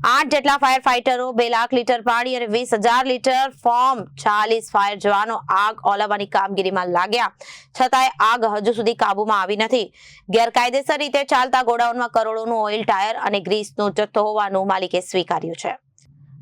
8 જેટલા fire ફાઇટરો 2 lakh litre પાણી અને 20,000 લીટર ફોર્મ 40 ફાયર જવાનો આગ ઓલવવાની કામગીરીમાં લાગ્યા છતાંય આગ હજુ સુધી કાબુમાં આવી નથી। ગેરકાયદેસર રીતે ચાલતા ગોડાઉનમાં કરોડોનું ઓઇલ, ટાયર અને ગ્રીસનો જથ્થો હોવાનું માલિકે સ્વીકાર્યું છે।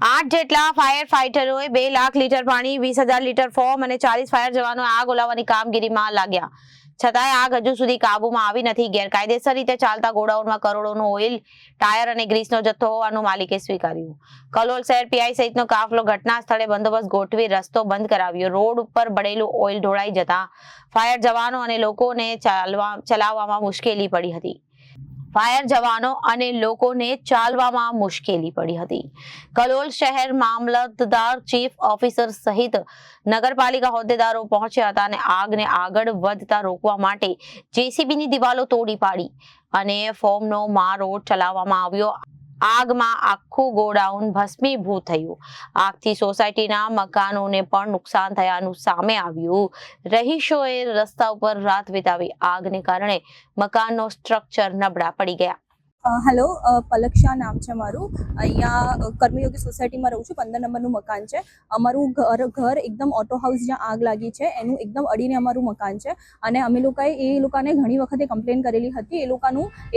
8 જેટલા ફાયર ફાઇટરોએ 2 લાખ લીટર પાણી, 20,000 લીટર ફોર્મ અને 40 ફાયર જવાનો આગ ઓલવવાની કામગીરીમાં લાગ્યા છતાંય આગ હજુ સુધી કાબુમાં આવી નથી। ગેરકાયદેસર રીતે ચાલતા ગોડાઉનમાં કરોડોનું ઓઇલ, ટાયર અને ગ્રીસનો જથ્થો હોવાનું માલિકે સ્વીકાર્યું। કલોલ શહેર પીઆઈ સહિતનો કાફલો ઘટના સ્થળે બંદોબસ્ત ગોઠવી રસ્તો બંધ કરાવ્યો। રોડ ઉપર બળેલું ઓઇલ ઢોળાઈ જતા ફાયર જવાનો અને લોકોને ચલાવવામાં મુશ્કેલી પડી હતી। કલોલ શહેર મામલતદાર, ચીફ ઓફિસર સહિત નગરપાલિકા હોદ્દેદારો પહોંચ્યા હતા અને આગને આગળ વધતા રોકવા માટે જેસીબીની દિવાલો તોડી પાડી અને ફોર્મનો મારો ચલાવવામાં આવ્યો। આગમાં આખું ગોડાઉન ભસ્મીભૂત થયું। આગથી સોસાયટીના મકાનોને પણ નુકસાન થયાનું સામે આવ્યું। રહીશોએ રસ્તા ઉપર રાત વિતાવી। આગને કારણે મકાનનો સ્ટ્રક્ચર નબળા પડી ગયા। હેલો, પલક શાહ નામ છે મારું। અહીંયા કર્મયોગી સોસાયટીમાં રહું છું। 15 નંબરનું મકાન છે અમારું। ઘર એકદમ ઓટો હાઉસ જ્યાં આગ લાગી છે એનું એકદમ અડીને અમારું મકાન છે અને અમે લોકોએ ઘણી વખતે કમ્પ્લેન કરેલી હતી। એ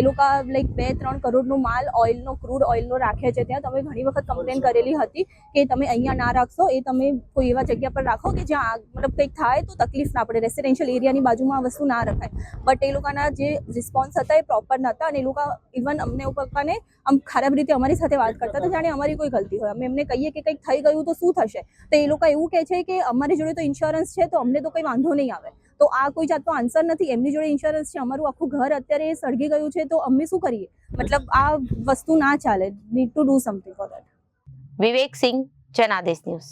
લોકો લાઈક 2-3 કરોડનું માલ ઓઇલનો, ક્રૂડ ઓઇલનો રાખે છે ત્યાં। તમે ઘણી વખત કમ્પ્લેન કરેલી હતી કે તમે અહીંયા ના રાખશો, એ તમે કોઈ એવા જગ્યા પર રાખો કે જ્યાં આગ મતલબ કંઈક થાય તો તકલીફ ના પડે। રેસિડેન્શિયલ એરિયાની બાજુમાં આ વસ્તુ ના રખાય। બટ એ લોકોના જે રિસ્પોન્સ હતા એ પ્રોપર નહોતા અને એ લોકો ઇવન અમને પપ્પાને આમ ખરાબ રીતે અમારી સાથે વાત કરતા હતા જાણે અમારી કોઈ ગલતી હોય। અમે એમને કહીએ કે કંઈક થઈ ગયું તો શું થશે, તો એ લોકો એવું કહે છે કે અમારી જોડે તો ઇન્સ્યોરન્સ છે તો અમને તો કંઈ વાંધો નહીં આવે। તો આ કોઈ જાતનો આન્સર નથી। એમની જોડે ઇન્સ્યોરન્સ છે, અમારું આખું ઘર અત્યારે સળગી ગયું છે તો અમે શું કરીએ? મતલબ આ વસ્તુ ના ચાલે। Need to do something for that. Vivek Singh, Janadesh news.